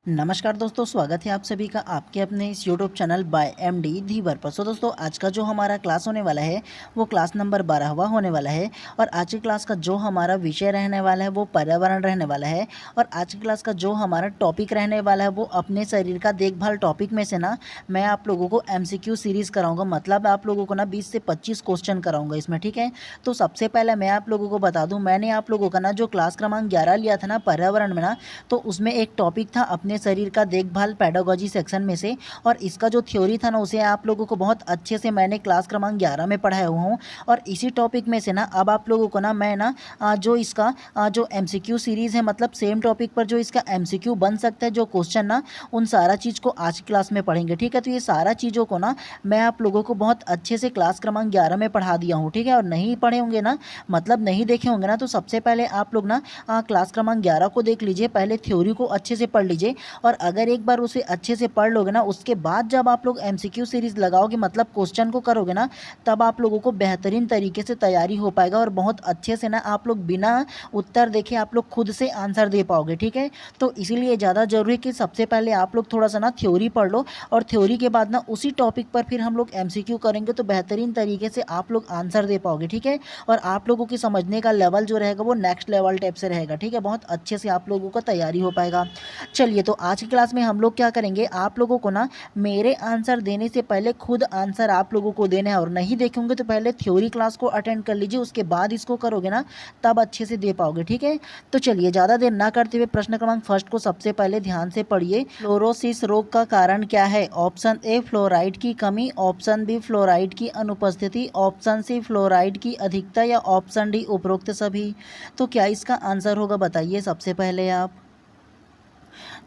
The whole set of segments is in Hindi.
नमस्कार दोस्तों, स्वागत है आप सभी का आपके अपने इस यूट्यूब चैनल बाय एमडी धीवर पर। सो दोस्तों, आज का जो हमारा क्लास होने वाला है वो क्लास नंबर 12वां होने वाला है। और आज की क्लास का जो हमारा विषय रहने वाला है वो पर्यावरण रहने वाला है। और आज की क्लास का जो हमारा टॉपिक रहने वाला है वो अपने शरीर का देखभाल टॉपिक में से ना मैं आप लोगों को एमसीक्यू सीरीज़ कराऊंगा। मतलब आप लोगों को ना 20 से 25 क्वेश्चन कराऊंगा इसमें, ठीक है। तो सबसे पहले मैं आप लोगों को बता दूँ, मैंने आप लोगों का ना जो क्लास क्रमांक 11 लिया था ना पर्यावरण में ना, तो उसमें एक टॉपिक था अपने शरीर का देखभाल पेडागोजी सेक्शन में से। और इसका जो थ्योरी था ना उसे आप लोगों को बहुत अच्छे से मैंने क्लास क्रमांक 11 में पढ़ाया हुआ हूँ। और इसी टॉपिक में से ना अब आप लोगों को ना मैं ना जो इसका जो एमसीक्यू सीरीज़ है, मतलब सेम टॉपिक पर जो इसका एमसीक्यू बन सकता है जो क्वेश्चन ना, उन सारा चीज़ को आज की क्लास में पढ़ेंगे, ठीक है। तो ये सारा चीज़ों को ना मैं आप लोगों को बहुत अच्छे से क्लास क्रमांक 11 में पढ़ा दिया हूँ, ठीक है। और नहीं पढ़े होंगे ना, मतलब नहीं देखे होंगे ना, तो सबसे पहले आप लोग ना क्लास क्रमांक 11 को देख लीजिए, पहले थ्योरी को अच्छे से पढ़ लीजिए। और अगर एक बार उसे अच्छे से पढ़ लोगे ना, उसके बाद जब आप लोग एमसीक्यू सीरीज़ लगाओगे, मतलब क्वेश्चन को करोगे ना, तब आप लोगों को बेहतरीन तरीके से तैयारी हो पाएगा। और बहुत अच्छे से ना आप लोग बिना उत्तर देखे आप लोग खुद से आंसर दे पाओगे, ठीक है। तो इसीलिए ज़्यादा ज़रूरी है कि सबसे पहले आप लोग थोड़ा सा ना थ्योरी पढ़ लो, और थ्योरी के बाद ना उसी टॉपिक पर फिर हम लोग एमसीक्यू करेंगे, तो बेहतरीन तरीके से आप लोग आंसर दे पाओगे, ठीक है। और आप लोगों की समझने का लेवल जो रहेगा वो नेक्स्ट लेवल टाइप से रहेगा, ठीक है। बहुत अच्छे से आप लोगों को तैयारी हो पाएगा। चलिए, तो आज की क्लास में हम लोग क्या करेंगे, आप लोगों को ना मेरे आंसर देने से पहले खुद आंसर आप लोगों को देना है। और नहीं देखेंगे तो पहले थ्योरी क्लास को अटेंड कर लीजिए, उसके बाद इसको करोगे ना तब अच्छे से दे पाओगे, ठीक है। तो चलिए, ज़्यादा देर ना करते हुए प्रश्न क्रमांक फर्स्ट को सबसे पहले ध्यान से पढ़िए। फ्लोरोसिस रोग का कारण क्या है? ऑप्शन ए फ्लोराइड की कमी, ऑप्शन बी फ्लोराइड की अनुपस्थिति, ऑप्शन सी फ्लोराइड की अधिकता, या ऑप्शन डी उपरोक्त सभी। तो क्या इसका आंसर होगा, बताइए सबसे पहले आप।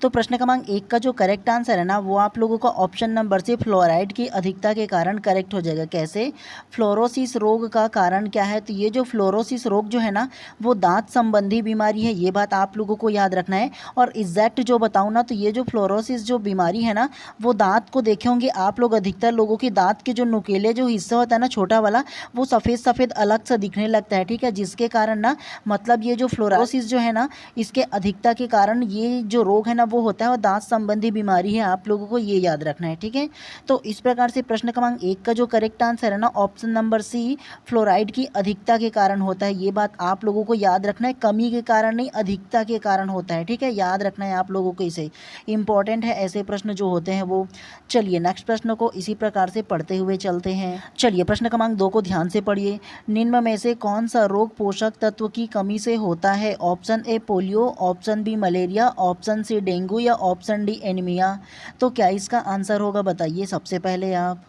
तो प्रश्न क्रमांक 1 का जो करेक्ट आंसर है ना वो आप लोगों का ऑप्शन नंबर से फ्लोराइड की अधिकता के कारण करेक्ट हो जाएगा। कैसे? फ्लोरोसिस रोग का कारण क्या है? तो ये जो फ्लोरोसिस रोग जो है ना वो दांत संबंधी बीमारी है, ये बात आप लोगों को याद रखना है। और एग्जैक्ट जो बताऊँ ना, तो ये जो फ्लोरोसिस जो बीमारी है ना वो दांत को देखे होंगे आप लोग, अधिकतर लोगों के दांत के जो नुकीले जो हिस्सा होता है ना छोटा वाला, वो सफ़ेद सफ़ेद अलग सा दिखने लगता है, ठीक है। जिसके कारण ना, मतलब ये जो फ्लोरोसिस जो है ना इसके अधिकता के कारण ये जो रोग है ना वो होता है, और दांत संबंधी बीमारी है, आप लोगों को ये याद रखना है, ठीक है। तो इस प्रकार से प्रश्न क्रमांक 1 का जो करेक्ट आंसर है ना ऑप्शन नंबर सी फ्लोराइड की अधिकता के कारण होता है। ये बात आप लोगों को याद रखना है, कमी के कारण नहीं, अधिकता के कारण होता है, ठीक है। याद रखना है आप लोगों को, इसे इंपॉर्टेंट है ऐसे प्रश्न जो होते हैं वो। चलिए, नेक्स्ट प्रश्न को इसी प्रकार से पढ़ते हुए चलते हैं। चलिए, प्रश्न क्रमांक 2 को ध्यान से पढ़िए। निम्न में से कौन सा रोग पोषक तत्व की कमी से होता है? Option A polio, option B malaria, option C dengue, या ऑप्शन डी एनीमिया। तो क्या इसका आंसर होगा, बताइए सबसे पहले आप।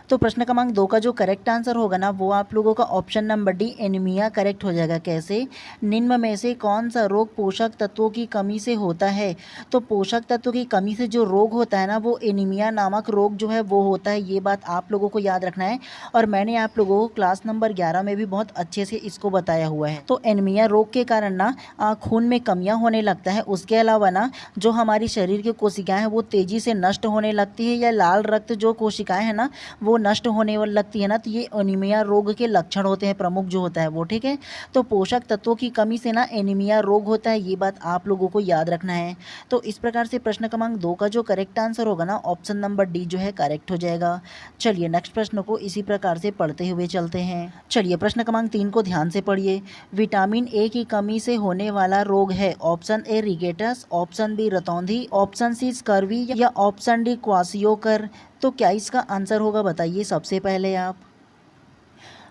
तो प्रश्न क्रमांक 2 का जो करेक्ट आंसर होगा ना वो आप लोगों का option number D anaemia correct हो जाएगा। कैसे? निम्न में से कौन सा रोग पोषक तत्वों की कमी से होता है? तो पोषक तत्वों की कमी से जो रोग होता है ना वो एनीमिया नामक रोग जो है वो होता है, ये बात आप लोगों को याद रखना है। और मैंने आप लोगों को क्लास नंबर 11 में भी बहुत अच्छे से इसको बताया हुआ है। तो एनीमिया रोग के कारण ना खून में कमियाँ होने लगता है। उसके अलावा ना जो हमारी शरीर की कोशिकाएँ हैं वो तेज़ी से नष्ट होने लगती है, या लाल रक्त जो कोशिकाएँ हैं ना वो नष्ट होने वाली लगती है ना, तो ये एनीमिया रोग के लक्षण होते हैं, प्रमुख जो होता है वो, ठीक है। तो पोषक तत्वों की कमी से ना एनीमिया रोग होता है, ये बात आप लोगों को याद रखना है। तो इस प्रकार से प्रश्न क्रमांक 2 का जो करेक्ट आंसर होगा ना ऑप्शन नंबर डी जो है करेक्ट हो जाएगा। चलिए, नेक्स्ट प्रश्न को इसी प्रकार से पढ़ते हुए चलते हैं। चलिए, प्रश्न क्रमांक 3 को ध्यान से पढ़िए। विटामिन ए की कमी से होने वाला रोग है? Option A rickets, option B रतौंधी, ऑप्शन सी स्कर्वी, या ऑप्शन डी क्वासियोकर। तो क्या इसका आंसर होगा, बताइए सबसे पहले आप।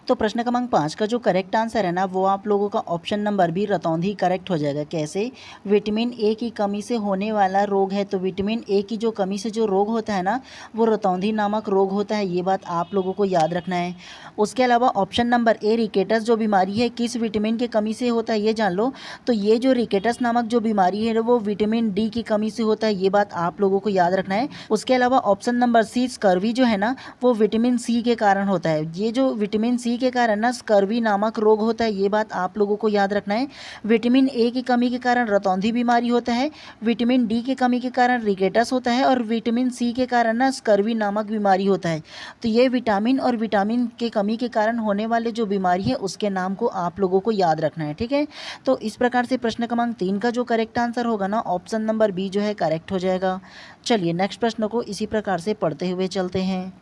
तो प्रश्न क्रमांक 5 का जो करेक्ट आंसर है ना वो आप लोगों का ऑप्शन नंबर बी रतौंधी करेक्ट हो जाएगा। कैसे? विटामिन ए की कमी से होने वाला रोग है, तो विटामिन ए की जो कमी से जो रोग होता है ना वो रतौंधी नामक रोग होता है, ये बात आप लोगों को याद रखना है। उसके अलावा ऑप्शन नंबर ए रिकेटस जो बीमारी है किस विटामिन की कमी से होता है ये जान लो। तो ये जो रिकेटस नामक जो बीमारी है वो विटामिन डी की कमी से होता है, ये बात आप लोगों को याद रखना है। उसके अलावा ऑप्शन नंबर सी स्कर्वी जो है ना वो विटामिन सी के कारण होता है। ये जो विटामिन सी सी के कारण ना स्कर्वी नामक रोग होता है, ये बात आप लोगों को याद रखना है। विटामिन ए की कमी के कारण रतौंधी बीमारी होता है, विटामिन डी की कमी के कारण रिकेटस होता है और विटामिन सी के कारण ना स्कर्वी नामक बीमारी होता है। तो ये विटामिन और विटामिन के कमी के कारण होने वाले जो बीमारी है उसके नाम को आप लोगों को याद रखना है, ठीक है। तो इस प्रकार से प्रश्न क्रमांक 3 का जो करेक्ट आंसर होगा ना ऑप्शन नंबर बी जो है करेक्ट हो जाएगा। चलिए नेक्स्ट प्रश्न को इसी प्रकार से पढ़ते हुए चलते हैं।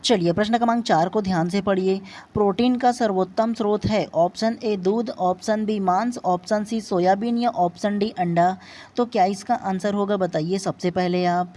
चलिए प्रश्न क्रमांक 4 को ध्यान से पढ़िए। प्रोटीन का सर्वोत्तम स्रोत है ऑप्शन ए दूध, ऑप्शन बी मांस, ऑप्शन सी सोयाबीन या ऑप्शन डी अंडा। तो क्या इसका आंसर होगा बताइए सबसे पहले आप।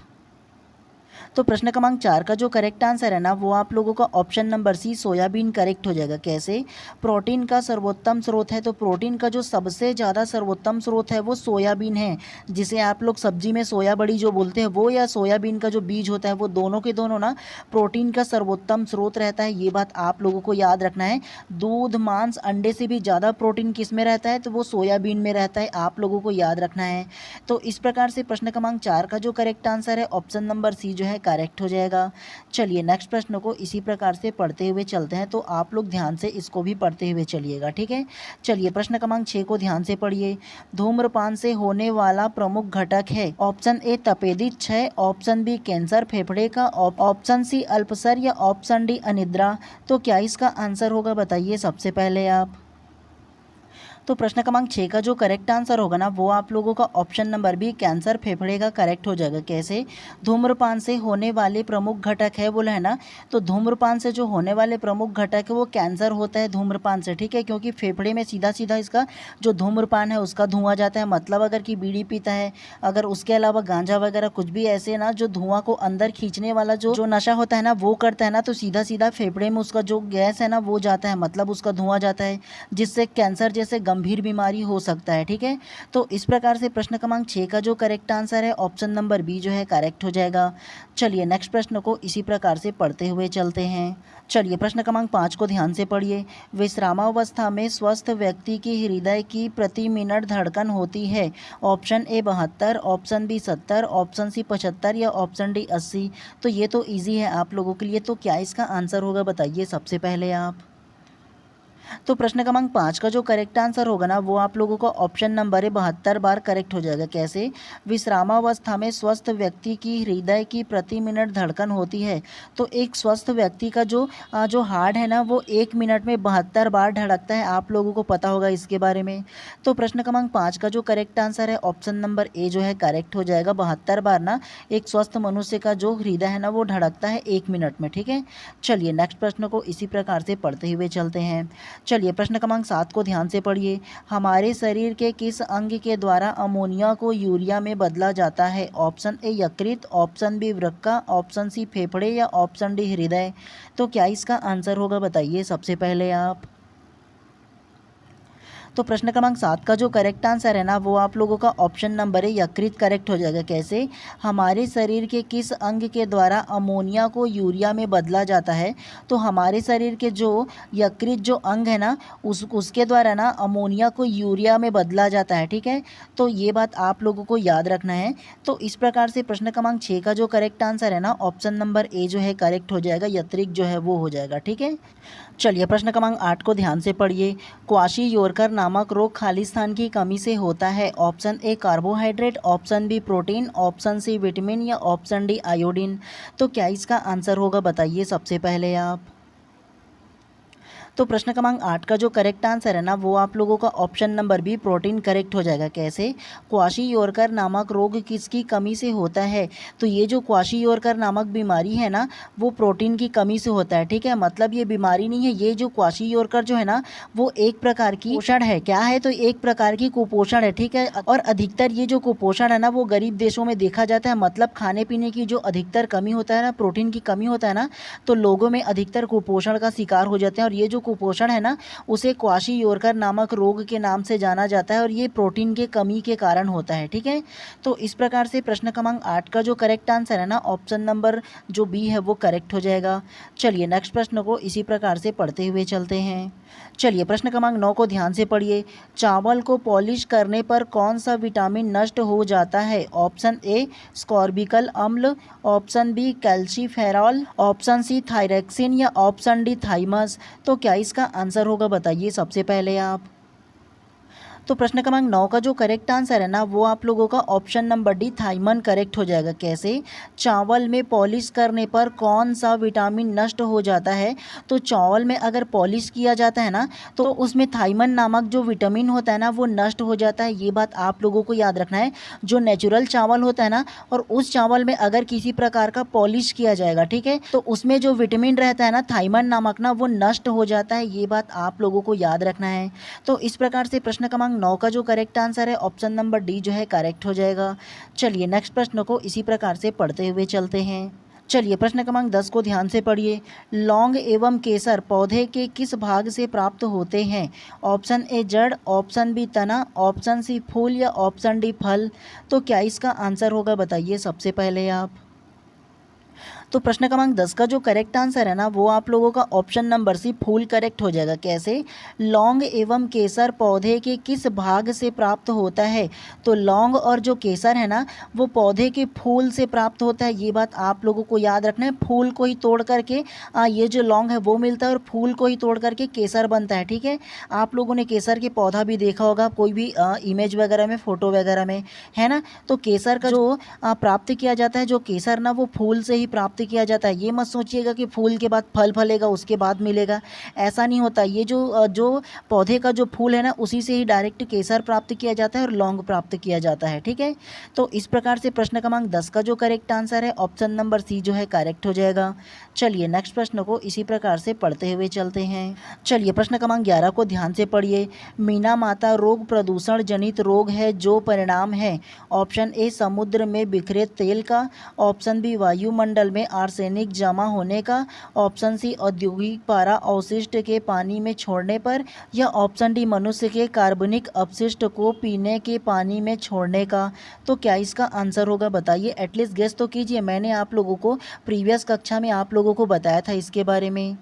तो प्रश्न क्रमांक 4 का जो करेक्ट आंसर है ना वो आप लोगों का option number C soybean correct हो जाएगा। कैसे? प्रोटीन का सर्वोत्तम स्रोत है, तो प्रोटीन का जो सबसे ज़्यादा सर्वोत्तम स्रोत है वो सोयाबीन है, जिसे आप लोग सब्जी में सोया बड़ी जो बोलते हैं वो, या सोयाबीन का जो बीज होता है वो, दोनों के दोनों ना प्रोटीन का सर्वोत्तम स्रोत रहता है। ये बात आप लोगों को याद रखना है। दूध, मांस, अंडे से भी ज़्यादा प्रोटीन किस में रहता है? तो वो सोयाबीन में रहता है, आप लोगों को याद रखना है। तो इस प्रकार से प्रश्न क्रमांक 4 का जो करेक्ट आंसर है ऑप्शन नंबर सी जो है करेक्ट हो जाएगा। चलिए नेक्स्ट प्रश्न को इसी प्रकार से पढ़ते हुए चलते हैं, तो आप लोग ध्यान से इसको भी पढ़ते हुए चलिएगा, ठीक है। चलिए प्रश्न क्रमांक 6 को ध्यान से पढ़िए। धूम्रपान से होने वाला प्रमुख घटक है ऑप्शन ए तपेदिक क्षय, ऑप्शन बी कैंसर फेफड़े का, ऑप्शन सी अल्पसर या ऑप्शन डी अनिद्रा। तो क्या इसका आंसर होगा बताइए सबसे पहले आप। तो प्रश्न क्रमांक 6 का जो करेक्ट आंसर होगा ना वो आप लोगों का ऑप्शन नंबर बी कैंसर फेफड़े का करेक्ट हो जाएगा। कैसे? धूम्रपान से होने वाले प्रमुख घटक है बोला है ना, तो धूम्रपान से जो होने वाले प्रमुख घटक है वो कैंसर होता है धूम्रपान से, ठीक है, क्योंकि फेफड़े में सीधा सीधा इसका जो धूम्रपान है उसका धुआं जाता है। मतलब अगर कि बीड़ी पीता है, अगर उसके अलावा गांजा वगैरह कुछ भी ऐसे ना जो धुआं को अंदर खींचने वाला जो नशा होता है ना वो करता है ना, तो सीधा सीधा फेफड़े में उसका जो गैस है ना वो जाता है, मतलब उसका धुआं जाता है, जिससे कैंसर जैसे गंभीर बीमारी हो सकता है, ठीक है। तो इस प्रकार से प्रश्न क्रमांक 6 का जो करेक्ट आंसर है ऑप्शन नंबर बी जो है करेक्ट हो जाएगा। चलिए नेक्स्ट प्रश्न को इसी प्रकार से पढ़ते हुए चलते हैं। चलिए प्रश्न क्रमांक 5 को ध्यान से पढ़िए। विश्रामावस्था में स्वस्थ व्यक्ति की हृदय की प्रति मिनट धड़कन होती है option A 72, option B 70, option C 75 या ऑप्शन डी 80। तो ये तो ईजी है आप लोगों के लिए, तो क्या इसका आंसर होगा बताइए सबसे पहले आप। तो प्रश्न क्रमांक 5 का जो करेक्ट आंसर होगा ना वो आप लोगों का ऑप्शन नंबर है 72 बार करेक्ट हो जाएगा। कैसे? विश्रामावस्था में स्वस्थ व्यक्ति की हृदय की प्रति मिनट धड़कन होती है, तो एक स्वस्थ व्यक्ति का जो हार्ट है ना वो 1 मिनट में 72 बार धड़कता है, आप लोगों को पता होगा इसके बारे में। तो प्रश्न क्रमांक 5 का जो करेक्ट आंसर है ऑप्शन नंबर ए जो है करेक्ट हो जाएगा। 72 बार ना एक स्वस्थ मनुष्य का जो हृदय है ना वो धड़कता है 1 मिनट में, ठीक है। चलिए नेक्स्ट प्रश्न को इसी प्रकार से पढ़ते हुए चलते हैं। चलिए प्रश्न क्रमांक 7 को ध्यान से पढ़िए। हमारे शरीर के किस अंग के द्वारा अमोनिया को यूरिया में बदला जाता है ऑप्शन ए यकृत, ऑप्शन बी वृक्का, ऑप्शन सी फेफड़े या ऑप्शन डी हृदय। तो क्या इसका आंसर होगा बताइए सबसे पहले आप। तो प्रश्न क्रमांक 7 का जो करेक्ट आंसर है ना वो आप लोगों का ऑप्शन नंबर है यकृत करेक्ट हो जाएगा। कैसे? हमारे शरीर के किस अंग के द्वारा अमोनिया को यूरिया में बदला जाता है, तो हमारे शरीर के जो यकृत जो अंग है ना उसके द्वारा ना अमोनिया को यूरिया में बदला जाता है, ठीक है। तो ये बात आप लोगों को याद रखना है। तो इस प्रकार से प्रश्न क्रमांक 6 का जो करेक्ट आंसर है ना ऑप्शन नंबर ए जो है करेक्ट हो जाएगा, यकृत जो है वो हो जाएगा, ठीक है। चलिए प्रश्न क्रमांक 8 को ध्यान से पढ़िए। क्वाशीयोरकर नामक रोग खालिस्तान की कमी से होता है option A carbohydrate, option B protein, option C vitamin या ऑप्शन डी आयोडीन। तो क्या इसका आंसर होगा बताइए सबसे पहले आप। तो प्रश्न क्रमांक 8 का जो करेक्ट आंसर है ना वो आप लोगों का option number B protein correct हो जाएगा। कैसे? क्वाशीयोरकर नामक रोग किसकी कमी से होता है, तो ये जो क्वाशीयोरकर नामक बीमारी है ना वो प्रोटीन की कमी से होता है, ठीक है। मतलब ये बीमारी नहीं है, ये जो क्वाशीयोरकर जो है ना वो एक प्रकार की कुपोषण है। क्या है? तो एक प्रकार की कुपोषण है, ठीक है। और अधिकतर ये जो कुपोषण है ना वो गरीब देशों में देखा जाता है। मतलब खाने पीने की जो अधिकतर कमी होता है ना, प्रोटीन की कमी होता है ना, तो लोगों में अधिकतर कुपोषण का शिकार हो जाते हैं। और ये जो कुपोषण है ना उसे क्वाशीयोरकर नामक रोग के नाम से जाना जाता है, और ये प्रोटीन के कमी के कारण होता है, ठीक है। तो इस प्रकार से प्रश्न क्रमांक 8 का जो करेक्ट आंसर है ना ऑप्शन नंबर जो बी है वो करेक्ट हो जाएगा। चलिए नेक्स्ट प्रश्न को इसी प्रकार से पढ़ते हुए चलते हैं। चलिए प्रश्न क्रमांक 9 को ध्यान से पढ़िए। चावल को पॉलिश करने पर कौन सा विटामिन नष्ट हो जाता है ऑप्शन ए स्कॉर्बिकल अम्ल, option B calciferol, option C thyroxine या ऑप्शन डी थाइमस। तो क्या इसका आंसर होगा बताइए सबसे पहले आप। तो प्रश्न क्रमांक 9 का जो करेक्ट आंसर है ना वो आप लोगों का ऑप्शन नंबर डी थाइमन करेक्ट हो जाएगा। कैसे? चावल में पॉलिश करने पर कौन सा विटामिन नष्ट हो जाता है? तो चावल में अगर पॉलिश किया जाता है ना तो उसमें थाइमन नामक जो विटामिन होता है ना वो नष्ट हो जाता है। ये बात आप लोगों को याद रखना है। जो नेचुरल चावल होता है ना और उस चावल में अगर किसी प्रकार का पॉलिश किया जाएगा, ठीक है, तो उसमें जो विटामिन रहता है ना थाइमन नामक ना वो नष्ट हो जाता है। ये बात आप लोगों को याद रखना है। तो इस प्रकार से प्रश्न क्रमांक 9 का जो करेक्ट आंसर है ऑप्शन नंबर डी जो है करेक्ट हो जाएगा। चलिए नेक्स्ट प्रश्न को इसी प्रकार से पढ़ते हुए चलते हैं। चलिए प्रश्न क्रमांक 10 को ध्यान से पढ़िए। लौंग एवं केसर पौधे के किस भाग से प्राप्त होते हैं? ऑप्शन ए जड़, ऑप्शन बी तना, ऑप्शन सी फूल या ऑप्शन डी फल। तो क्या इसका आंसर होगा बताइए सबसे पहले आप। तो प्रश्न क्रमांक 10 का जो करेक्ट आंसर है ना वो आप लोगों का ऑप्शन नंबर सी फूल करेक्ट हो जाएगा। कैसे? लौंग एवं केसर पौधे के किस भाग से प्राप्त होता है? तो लौंग और जो केसर है ना वो पौधे के फूल से प्राप्त होता है। ये बात आप लोगों को याद रखना है। फूल को ही तोड़ करके ये जो लौंग है वो मिलता है और फूल को ही तोड़ करके केसर बनता है। ठीक है, आप लोगों ने केसर के पौधा भी देखा होगा कोई भी इमेज वगैरह में, फोटो वगैरह में, है ना। तो केसर का जो प्राप्त किया जाता है, जो केसर ना वो फूल से ही प्राप्त किया जाता है। ये मत सोचिएगा कि फूल के बाद फल फलेगा उसके बाद मिलेगा, ऐसा नहीं होता। ये जो पौधे का जो फूल है ना उसी से ही डायरेक्ट केसर प्राप्त किया जाता है और लौंग प्राप्त किया जाता है। ठीक है, तो इस प्रकार से प्रश्न क्रमांक 10 का जो करेक्ट आंसर है ऑप्शन नंबर सी जो है करेक्ट हो जाएगा। चलिए नेक्स्ट प्रश्न को इसी प्रकार से पढ़ते हुए चलते हैं। चलिए प्रश्न क्रमांक 11 को ध्यान से पढ़िए। मीना माता रोग प्रदूषण जनित रोग है जो परिणाम है? ऑप्शन ए समुद्र में बिखरे तेल का, ऑप्शन बी वायुमंडल में आर्सेनिक जमा होने का, ऑप्शन सी औद्योगिक पारा अवशिष्ट के पानी में छोड़ने पर, या ऑप्शन डी मनुष्य के कार्बनिक अपशिष्ट को पीने के पानी में छोड़ने का। तो क्या इसका आंसर होगा बताइए। एटलीस्ट गेस तो कीजिए। मैंने आप लोगों को प्रीवियस कक्षा में आप लोगों को बताया था इसके बारे में।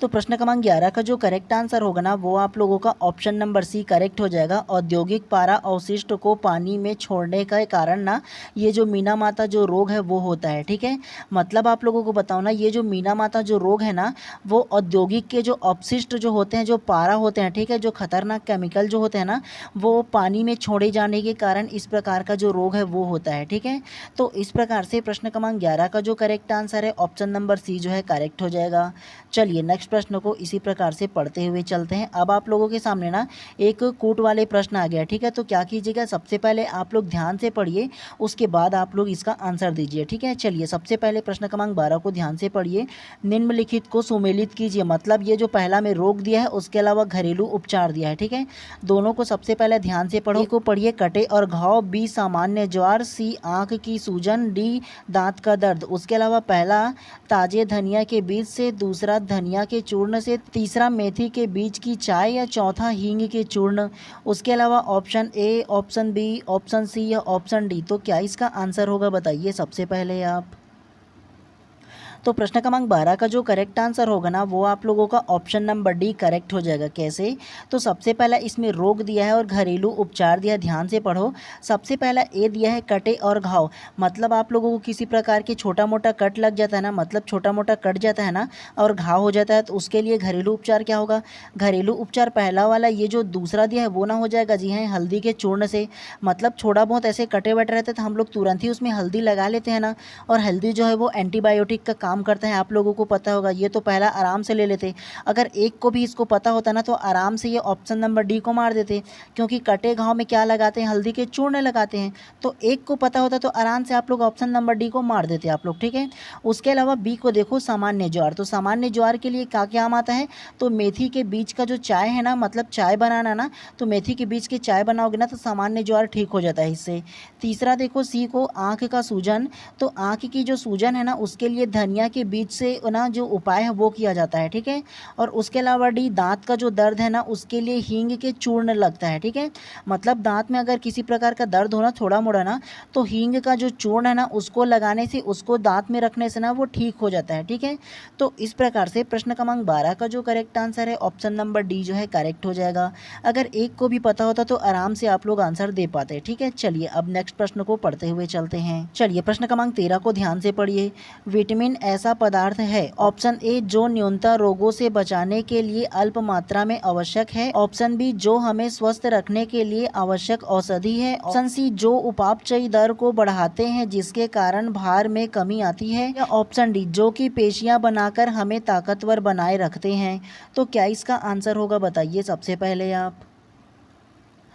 तो प्रश्न क्रमांक 11 का जो करेक्ट आंसर होगा ना वो आप लोगों का ऑप्शन नंबर सी करेक्ट हो जाएगा। औद्योगिक पारा अवशिष्ट को पानी में छोड़ने के कारण ना ये जो मीना माता जो रोग है वो होता है। ठीक है, मतलब आप लोगों को बताओ ना, ये जो मीना माता जो रोग है ना वो औद्योगिक के जो अपशिष्ट जो होते हैं, जो पारा होते हैं, ठीक है, जो खतरनाक केमिकल जो होते हैं ना वो पानी में छोड़े जाने के कारण इस प्रकार का जो रोग है वो होता है। ठीक है, तो इस प्रकार से प्रश्न क्रमांक 11 का जो करेक्ट आंसर है ऑप्शन नंबर सी जो है करेक्ट हो जाएगा। चलिए नेक्स्ट प्रश्न को इसी प्रकार से पढ़ते हुए चलते हैं। अब आप लोगों के सामने ना एक कूट वाले प्रश्न आ गया। ठीक है, तो क्या कीजिएगा, सबसे पहले आप लोग ध्यान से पढ़िए, उसके बाद आप लोग इसका आंसर दीजिए। ठीक है, चलिए सबसे पहले प्रश्न क्रमांक 12 को ध्यान से पढ़िए। निम्नलिखित को सुमेलित कीजिए। मतलब ये जो पहला में रोग दिया है उसके अलावा घरेलू उपचार दिया है। ठीक है, दोनों को सबसे पहले ध्यान से पढ़ो। को पढ़िए कटे और घाव, बी सामान्य ज्वार, सी आँख की सूजन, डी दांत का दर्द। उसके अलावा पहला ताजे धनिया के बीज से, दूसरा धनिया के चूर्ण से, तीसरा मेथी के बीज की चाय, या चौथा हींग के चूर्ण। उसके अलावा option A, option B, option C या ऑप्शन डी। तो क्या इसका आंसर होगा बताइए सबसे पहले आप। तो प्रश्न क्रमांक 12 का जो करेक्ट आंसर होगा ना वो आप लोगों का ऑप्शन नंबर डी करेक्ट हो जाएगा। कैसे? तो सबसे पहला इसमें रोग दिया है और घरेलू उपचार दिया है। ध्यान से पढ़ो। सबसे पहला ए दिया है कटे और घाव, मतलब आप लोगों को किसी प्रकार के छोटा मोटा कट लग जाता है ना, मतलब छोटा मोटा कट जाता है ना और घाव हो जाता है, तो उसके लिए घरेलू उपचार क्या होगा? घरेलू उपचार पहला वाला ये जो दूसरा दिया है वो ना हो जाएगा, जी हाँ, हल्दी के चूर्ण से। मतलब थोड़ा बहुत ऐसे कटे वटे रहते तो हम लोग तुरंत ही उसमें हल्दी लगा लेते हैं ना, और हल्दी जो है वो एंटीबायोटिक का काम करता है, आप लोगों को पता होगा। ये तो पहला आराम से ले लेते। अगर एक को भी इसको पता होता ना तो आराम से ये ऑप्शन नंबर डी को मार देते, क्योंकि कटे घाव में क्या लगाते हैं? हल्दी के चूर्ण लगाते हैं। तो एक को पता होता तो आराम से आप लोग ऑप्शन नंबर डी को मार देते आप लोग। ठीक है, उसके अलावा बी को देखो सामान्य ज्वार। तो सामान्य ज्वार के लिए क्या क्या आता है? तो मेथी के बीज का जो चाय है ना, मतलब चाय बनाना ना, तो मेथी के बीज की चाय बनाओगे ना तो सामान्य ज्वार ठीक हो जाता है इससे। तीसरा देखो सी को आँख का सूजन। तो आँख की जो सूजन है ना उसके लिए धनिया के बीज से ना जो उपाय है वो किया जाता है। ठीक है, और उसके अलावा डी दांत का जो दर्द है ना उसके लिए हींग के चूर्ण लगता है। ठीक है, मतलब दांत में अगर किसी प्रकार का दर्द हो ना थोड़ा मोड़ा ना, तो हींग का जो चूर्ण है ना उसको लगाने से, उसको दांत में रखने से ना वो ठीक हो जाता है। ठीक है, तो इस प्रकार से प्रश्न क्रमांक 12 का जो करेक्ट आंसर है ऑप्शन नंबर डी जो है करेक्ट हो जाएगा। अगर एक को भी पता होता तो आराम से आप लोग आंसर दे पाते। ठीक है, चलिए अब नेक्स्ट प्रश्न को पढ़ते हुए चलते हैं। चलिए प्रश्न क्रमांक 13 को ध्यान से पढ़िए। विटामिन ऐसा पदार्थ है? ऑप्शन ए जो न्यूनतम रोगों से बचाने के लिए अल्प मात्रा में आवश्यक है। ऑप्शन बी जो हमें स्वस्थ रखने के लिए आवश्यक औषधि है। ऑप्शन सी जो उपापचयी दर को बढ़ाते हैं जिसके कारण भार में कमी आती है। या ऑप्शन डी जो कि पेशियां बनाकर हमें ताकतवर बनाए रखते हैं। तो क्या इसका आंसर होगा बताइए सबसे पहले आप।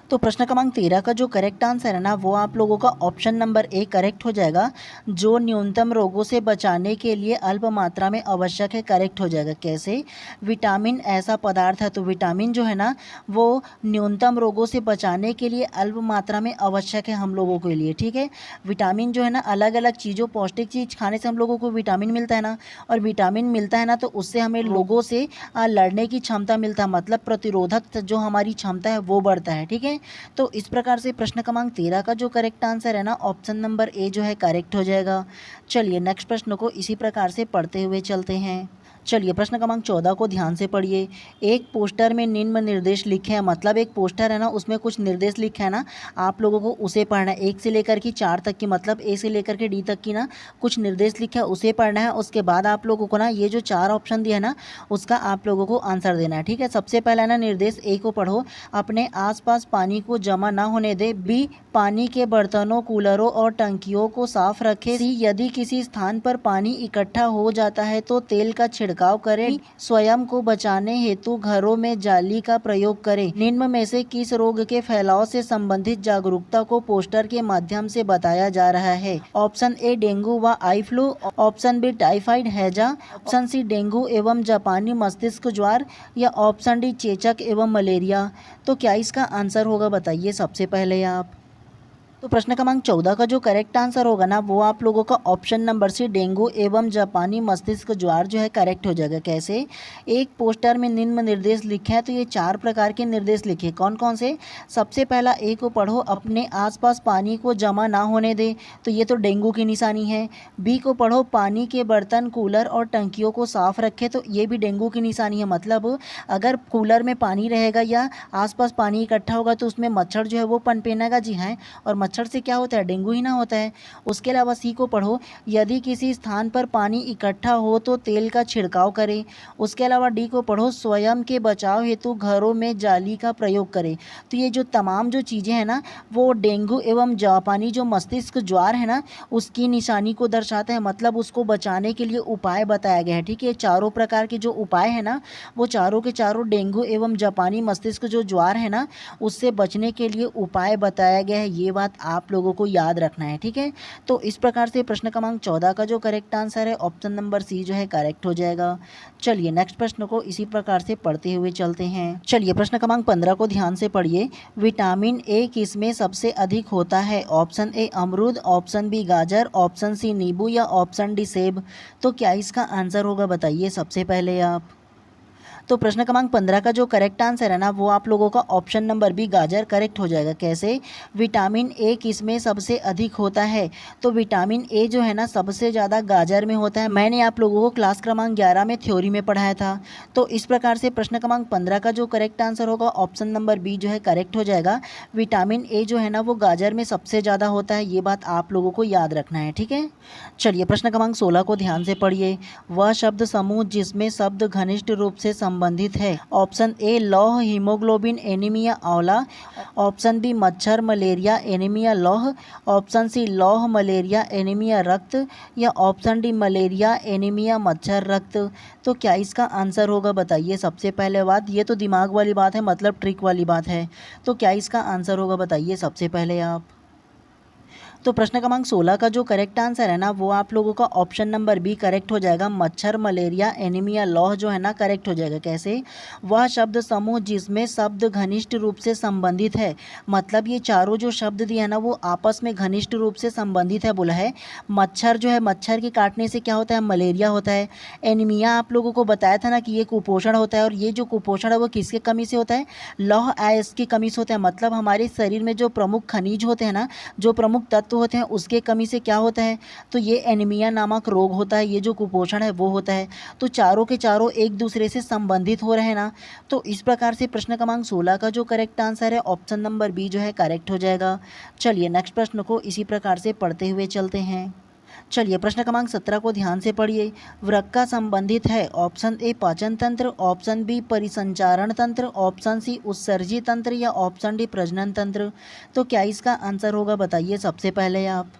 तो प्रश्न क्रमांक 13 का जो करेक्ट आंसर है ना वो आप लोगों का ऑप्शन नंबर ए करेक्ट हो जाएगा। जो न्यूनतम रोगों से बचाने के लिए अल्प मात्रा में आवश्यक है, करेक्ट हो जाएगा। कैसे? विटामिन ऐसा पदार्थ है, तो विटामिन जो है ना वो न्यूनतम रोगों से बचाने के लिए अल्प मात्रा में आवश्यक है हम लोगों के लिए, ठीक है। विटामिन जो है ना अलग अलग चीज़ों, पौष्टिक चीज़ खाने से हम लोगों को विटामिन मिलता है ना, और विटामिन मिलता है ना तो उससे हमें लोगों से लड़ने की क्षमता मिलता है, मतलब प्रतिरोधक जो हमारी क्षमता है वो बढ़ता है, ठीक है। तो इस प्रकार से प्रश्न क्रमांक 13 का जो करेक्ट आंसर है ना ऑप्शन नंबर ए जो है करेक्ट हो जाएगा। चलिए नेक्स्ट प्रश्न को इसी प्रकार से पढ़ते हुए चलते हैं। चलिए प्रश्न क्रमांक 14 को ध्यान से पढ़िए। एक पोस्टर में निम्न निर्देश लिखे हैं, मतलब एक पोस्टर है ना उसमें कुछ निर्देश लिखे हैं ना, आप लोगों को उसे पढ़ना है। 1 से लेकर के 4 तक की, मतलब ए से लेकर के डी तक की ना कुछ निर्देश लिखे है उसे पढ़ना है। उसके बाद आप लोगों को ना ये जो 4 ऑप्शन दिया है ना उसका आप लोगों को आंसर देना है, ठीक है। सबसे पहला ना निर्देश ए को पढ़ो, अपने आसपास पानी को जमा ना होने दे। बी पानी के बर्तनों, कूलरों और टंकियों को साफ रखें। सी यदि किसी स्थान पर पानी इकट्ठा हो जाता है तो तेल का छिड़काव करें। स्वयं को बचाने हेतु घरों में जाली का प्रयोग करें। निम्न में से किस रोग के फैलाव से संबंधित जागरूकता को पोस्टर के माध्यम से बताया जा रहा है? ऑप्शन ए डेंगू व eye flu, option B typhoid हैजा, ऑप्शन सी डेंगू एवं जापानी मस्तिष्क ज्वर, या ऑप्शन डी चेचक एवं मलेरिया। तो क्या इसका आंसर होगा बताइए सबसे पहले आप। तो प्रश्न क्रमांक 14 का जो करेक्ट आंसर होगा ना वो आप लोगों का ऑप्शन नंबर सी डेंगू एवं जापानी मस्तिष्क ज्वर जो है करेक्ट हो जाएगा। कैसे? एक पोस्टर में निम्न निर्देश लिखे हैं, तो ये 4 प्रकार के निर्देश लिखे। कौन कौन से? सबसे पहला ए को पढ़ो, अपने आसपास पानी को जमा ना होने दे, तो ये तो डेंगू की निशानी है। बी को पढ़ो, पानी के बर्तन, कूलर और टंकियों को साफ रखे, तो ये भी डेंगू की निशानी है। मतलब अगर कूलर में पानी रहेगा या आसपास पानी इकट्ठा होगा तो उसमें मच्छर जो है वो पनपेगा, जी हाँ, और मच्छर से क्या होता है? डेंगू ही ना होता है। उसके अलावा सी को पढ़ो, यदि किसी स्थान पर पानी इकट्ठा हो तो तेल का छिड़काव करें। उसके अलावा डी को पढ़ो, स्वयं के बचाव हेतु घरों में जाली का प्रयोग करें। तो ये जो तमाम जो चीज़ें हैं ना वो डेंगू एवं जापानी जो मस्तिष्क ज्वर है ना उसकी निशानी को दर्शाते हैं, मतलब उसको बचाने के लिए उपाय बताया गया है, ठीक है। चारों प्रकार के जो उपाय है ना वो चारों के चारों डेंगू एवं जापानी मस्तिष्क जो ज्वर है ना उससे बचने के लिए उपाय बताया गया है। ये बात आप लोगों को याद रखना है, ठीक है। तो इस प्रकार से प्रश्न क्रमांक 14 का जो करेक्ट आंसर है ऑप्शन नंबर सी जो है करेक्ट हो जाएगा। चलिए नेक्स्ट प्रश्न को इसी प्रकार से पढ़ते हुए चलते हैं। चलिए प्रश्न क्रमांक 15 को ध्यान से पढ़िए। विटामिन ए किसमें सबसे अधिक होता है? ऑप्शन ए अमरूद, ऑप्शन बी गाजर, ऑप्शन सी नींबू, या ऑप्शन डी सेब। तो क्या इसका आंसर होगा बताइए सबसे पहले आप। तो प्रश्न क्रमांक 15 का जो करेक्ट आंसर है ना वो आप लोगों का ऑप्शन नंबर बी गाजर करेक्ट हो जाएगा। कैसे? विटामिन ए किसमें सबसे अधिक होता है? तो विटामिन ए जो है ना सबसे ज़्यादा गाजर में होता है। मैंने आप लोगों को क्लास क्रमांक 11 में थ्योरी में पढ़ाया था। तो इस प्रकार से प्रश्न क्रमांक 15 का जो करेक्ट आंसर होगा ऑप्शन नंबर बी जो है करेक्ट हो जाएगा। विटामिन ए जो है ना वो गाजर में सबसे ज़्यादा होता है, ये बात आप लोगों को याद रखना है, ठीक है। चलिए प्रश्न क्रमांक 16 को ध्यान से पढ़िए। वह शब्द समूह जिसमें शब्द घनिष्ठ रूप से संबंधित है। ऑप्शन ए लौह, हीमोग्लोबिन, एनीमिया, आंवला, ऑप्शन बी मच्छर, मलेरिया, एनीमिया, लौह, ऑप्शन सी लौह, मलेरिया, एनीमिया, रक्त, या ऑप्शन डी मलेरिया, एनीमिया, मच्छर, रक्त। तो क्या इसका आंसर होगा बताइए सबसे पहले बात। ये तो दिमाग वाली बात है, मतलब ट्रिक वाली बात है। तो क्या इसका आंसर होगा बताइए सबसे पहले आप। तो प्रश्न क्रमांक 16 का जो करेक्ट आंसर है ना वो आप लोगों का ऑप्शन नंबर बी करेक्ट हो जाएगा। मच्छर, मलेरिया, एनीमिया, लौह जो है ना करेक्ट हो जाएगा। कैसे? वह शब्द समूह जिसमें शब्द घनिष्ठ रूप से संबंधित है, मतलब ये चारों जो शब्द दिए हैं ना वो आपस में घनिष्ठ रूप से संबंधित है बोला है। मच्छर जो है, मच्छर के काटने से क्या होता है? मलेरिया होता है। एनीमिया आप लोगों को बताया था ना कि ये कुपोषण होता है, और ये जो कुपोषण है वो किसके कमी से होता है? लौह आयस की कमी से होता है। मतलब हमारे शरीर में जो प्रमुख खनिज होते हैं ना, जो प्रमुख तत्व होते हैं उसके कमी से क्या होता है? तो ये एनीमिया नामक रोग होता है, ये जो कुपोषण है वो होता है। तो चारों के चारों एक दूसरे से संबंधित हो रहे हैं ना। तो इस प्रकार से प्रश्न क्रमांक 16 का जो करेक्ट आंसर है ऑप्शन नंबर बी जो है करेक्ट हो जाएगा। चलिए नेक्स्ट प्रश्न को इसी प्रकार से पढ़ते हुए चलते हैं। चलिए प्रश्न क्रमांक 17 को ध्यान से पढ़िए। वृक्क का संबंधित है ऑप्शन ए पाचन तंत्र, ऑप्शन बी परिसंचारण तंत्र, ऑप्शन सी उत्सर्जी तंत्र या ऑप्शन डी प्रजनन तंत्र। तो क्या इसका आंसर होगा बताइए सबसे पहले आप।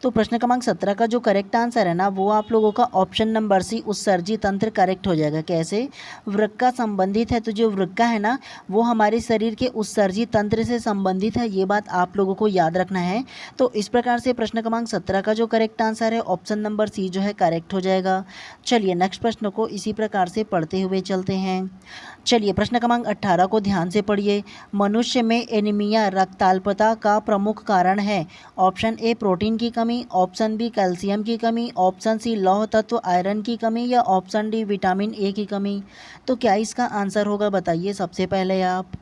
तो प्रश्न क्रमांक 17 का जो करेक्ट आंसर है ना वो आप लोगों का ऑप्शन नंबर सी उत्सर्जी तंत्र करेक्ट हो जाएगा। कैसे? वृक्का संबंधित है तो जो वृक्का है ना वो हमारे शरीर के उत्सर्जी तंत्र से संबंधित है, ये बात आप लोगों को याद रखना है। तो इस प्रकार से प्रश्न क्रमांक 17 का जो करेक्ट आंसर है ऑप्शन नंबर सी जो है करेक्ट हो जाएगा। चलिए नेक्स्ट प्रश्न को इसी प्रकार से पढ़ते हुए चलते हैं। चलिए प्रश्न क्रमांक 18 को ध्यान से पढ़िए। मनुष्य में एनीमिया रक्ताल्पता का प्रमुख कारण है। ऑप्शन ए प्रोटीन की कमी, ऑप्शन बी कैल्शियम की कमी, ऑप्शन सी लौह तत्व आयरन की कमी या ऑप्शन डी विटामिन ए की कमी। तो क्या इसका आंसर होगा बताइए सबसे पहले आप।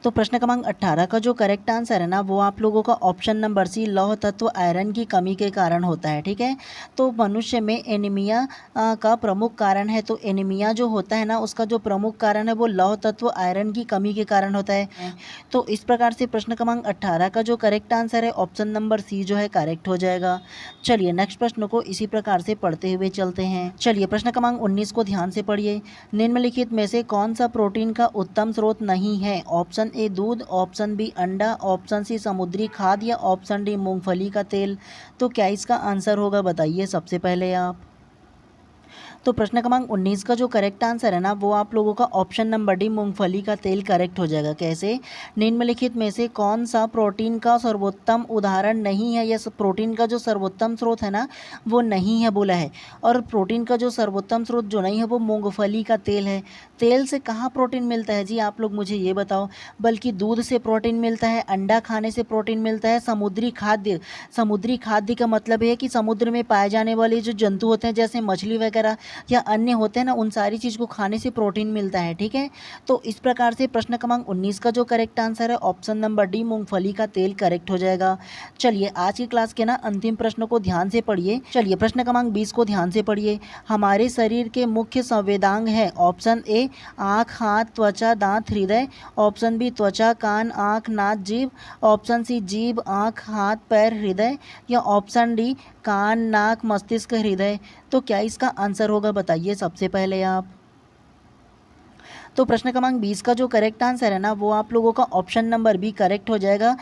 तो प्रश्न क्रमांक 18 का जो करेक्ट आंसर है ना वो आप लोगों का ऑप्शन नंबर सी लौह तत्व आयरन की कमी के कारण होता है। ठीक है, तो मनुष्य में एनीमिया का प्रमुख कारण है। तो एनीमिया जो होता है ना उसका जो प्रमुख कारण है वो लौह तत्व आयरन की कमी के कारण होता है। तो इस प्रकार से प्रश्न क्रमांक 18 का जो करेक्ट आंसर है ऑप्शन नंबर सी जो है करेक्ट हो जाएगा। चलिए नेक्स्ट प्रश्न को इसी प्रकार से पढ़ते हुए चलते हैं। चलिए प्रश्न क्रमांक 19 को ध्यान से पढ़िए। निम्नलिखित में से कौन सा प्रोटीन का उत्तम स्रोत नहीं है? ऑप्शन ए दूध, ऑप्शन बी अंडा, ऑप्शन सी समुद्री खाद्य या ऑप्शन डी मूंगफली का तेल। तो क्या इसका आंसर होगा बताइए सबसे पहले आप। तो प्रश्न क्रमांक 19 का जो करेक्ट आंसर है ना वो आप लोगों का ऑप्शन नंबर डी मूंगफली का तेल करेक्ट हो जाएगा। कैसे? निम्नलिखित में से कौन सा प्रोटीन का सर्वोत्तम उदाहरण नहीं है या प्रोटीन का जो सर्वोत्तम स्रोत है ना वो नहीं है बोला है। और प्रोटीन का जो सर्वोत्तम स्रोत जो नहीं है वो मूंगफली का तेल है। तेल से कहाँ प्रोटीन मिलता है जी आप लोग मुझे ये बताओ। बल्कि दूध से प्रोटीन मिलता है, अंडा खाने से प्रोटीन मिलता है, समुद्री खाद्य। समुद्री खाद्य का मतलब है कि समुद्र में पाए जाने वाले जो जंतु होते हैं जैसे मछली वगैरह या अन्य होते हैं ना उन सारी चीज़ को खाने से प्रोटीन मिलता है। ठीक है, तो इस प्रकार से प्रश्न क्रमांक 19 का जो करेक्ट आंसर है ऑप्शन नंबर डी मूंगफली का तेल करेक्ट हो जाएगा। चलिए आज की क्लास के ना अंतिम प्रश्न को ध्यान से पढ़िए। चलिए प्रश्न क्रमांक 20 को ध्यान से पढ़िए। हमारे शरीर के मुख्य संवेदांग है। ऑप्शन ए आँख, हाथ, त्वचा, दांत, हृदय, ऑप्शन बी त्वचा, कान, आँख, नाक, जीभ, ऑप्शन सी जीभ, आँख, हाथ, पैर, हृदय या ऑप्शन डी कान, नाक, मस्तिष्क, हृदय। तो क्या इसका आंसर होगा बताइए सबसे पहले आप। तो प्रश्न क्रमांक 20 का जो करेक्ट आंसर है ना वो आप लोगों का ऑप्शन नंबर बी करेक्ट हो जाएगा।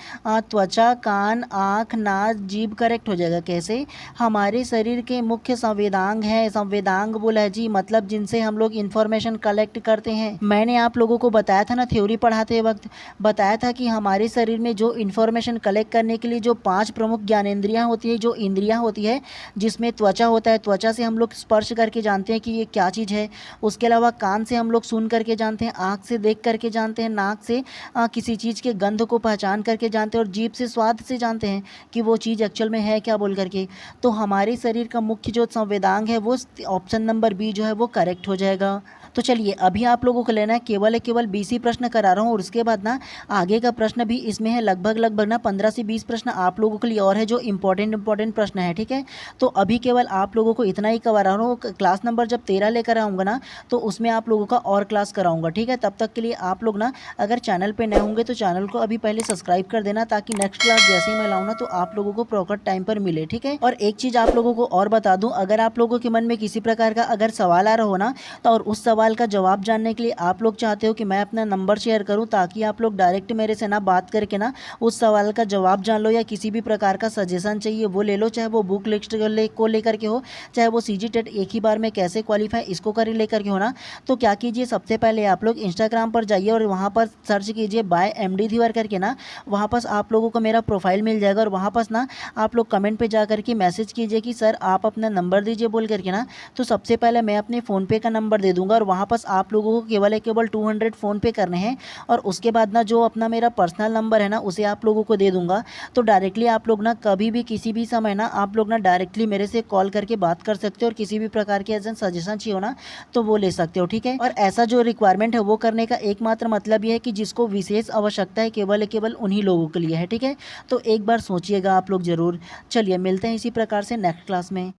त्वचा, कान, आँख, नाक, जीभ करेक्ट हो जाएगा। कैसे? हमारे शरीर के मुख्य संवेदांग हैं। संवेदांग बोला है जी मतलब जिनसे हम लोग इन्फॉर्मेशन कलेक्ट करते हैं। मैंने आप लोगों को बताया था ना थ्योरी पढ़ाते वक्त बताया था कि हमारे शरीर में जो इन्फॉर्मेशन कलेक्ट करने के लिए जो 5 प्रमुख ज्ञानेंद्रियाँ होती है, जो इंद्रियाँ होती है, जिसमें त्वचा होता है। त्वचा से हम लोग स्पर्श करके जानते हैं कि ये क्या चीज़ है। उसके अलावा कान से हम लोग सुन करके जानते हैं, आँख से देख करके जानते हैं, नाक से किसी चीज़ के गंध को पहचान करके जानते हैं और जीभ से स्वाद से जानते हैं कि वो चीज़ एक्चुअल में है क्या बोल करके। तो हमारे शरीर का मुख्य जो संवेदांग है वो ऑप्शन नंबर बी जो है वो करेक्ट हो जाएगा। तो चलिए अभी आप लोगों को लेना है केवल 20 ही प्रश्न करा रहा हूँ और उसके बाद ना आगे का प्रश्न भी इसमें है। लगभग ना 15 से 20 प्रश्न आप लोगों के लिए और है जो इंपॉर्टेंट प्रश्न है। ठीक है, तो अभी केवल आप लोगों को इतना ही करवा रहा हूँ। क्लास नंबर जब 13 लेकर आऊँगा ना तो उसमें आप लोगों का और क्लास कराऊँगा। ठीक है, तब तक के लिए आप लोग ना अगर चैनल पर नए होंगे तो चैनल को अभी पहले सब्सक्राइब कर देना ताकि नेक्स्ट क्लास जैसे ही मैं लाऊँ ना तो आप लोगों को प्रॉपर टाइम पर मिले। ठीक है, और एक चीज़ आप लोगों को और बता दूँ, अगर आप लोगों के मन में किसी प्रकार का अगर सवाल आ रहा हो ना तो और उस सवाल का जवाब जानने के लिए आप लोग चाहते हो कि मैं अपना नंबर शेयर करूं ताकि आप लोग डायरेक्ट मेरे से ना बात करके ना उस सवाल का जवाब जान लो या किसी भी प्रकार का सजेशन चाहिए वो ले लो, चाहे वो बुक लिस्ट को लेकर के हो, चाहे वो सीजी टेट एक ही बार में कैसे क्वालिफाई इसको कर लेकर के हो ना। तो क्या कीजिए, सबसे पहले आप लोग इंस्टाग्राम पर जाइए और वहाँ पर सर्च कीजिए बाय MD धीवर करके ना, वहाँ पर आप लोगों को मेरा प्रोफाइल मिल जाएगा और वहाँ पर ना आप लोग कमेंट पर जा करके मैसेज कीजिए कि सर आप अपना नंबर दीजिए बोल करके ना। तो सबसे पहले मैं अपने फ़ोनपे का नंबर दे दूँगा और वहाँ पर आप लोगों को केवल 200 फ़ोन पे करने हैं और उसके बाद ना जो अपना मेरा पर्सनल नंबर है ना उसे आप लोगों को दे दूंगा। तो डायरेक्टली आप लोग ना कभी भी किसी भी समय ना आप लोग ना डायरेक्टली मेरे से कॉल करके बात कर सकते हो और किसी भी प्रकार के ऐसा सजेशन चाहिए हो ना तो वो ले सकते हो। ठीक है, और ऐसा जो रिक्वायरमेंट है वो करने का एकमात्र मतलब ये है कि जिसको विशेष आवश्यकता है केवल उन्हीं लोगों के लिए है। ठीक है, तो एक बार सोचिएगा आप लोग ज़रूर। चलिए मिलते हैं इसी प्रकार से नेक्स्ट क्लास में।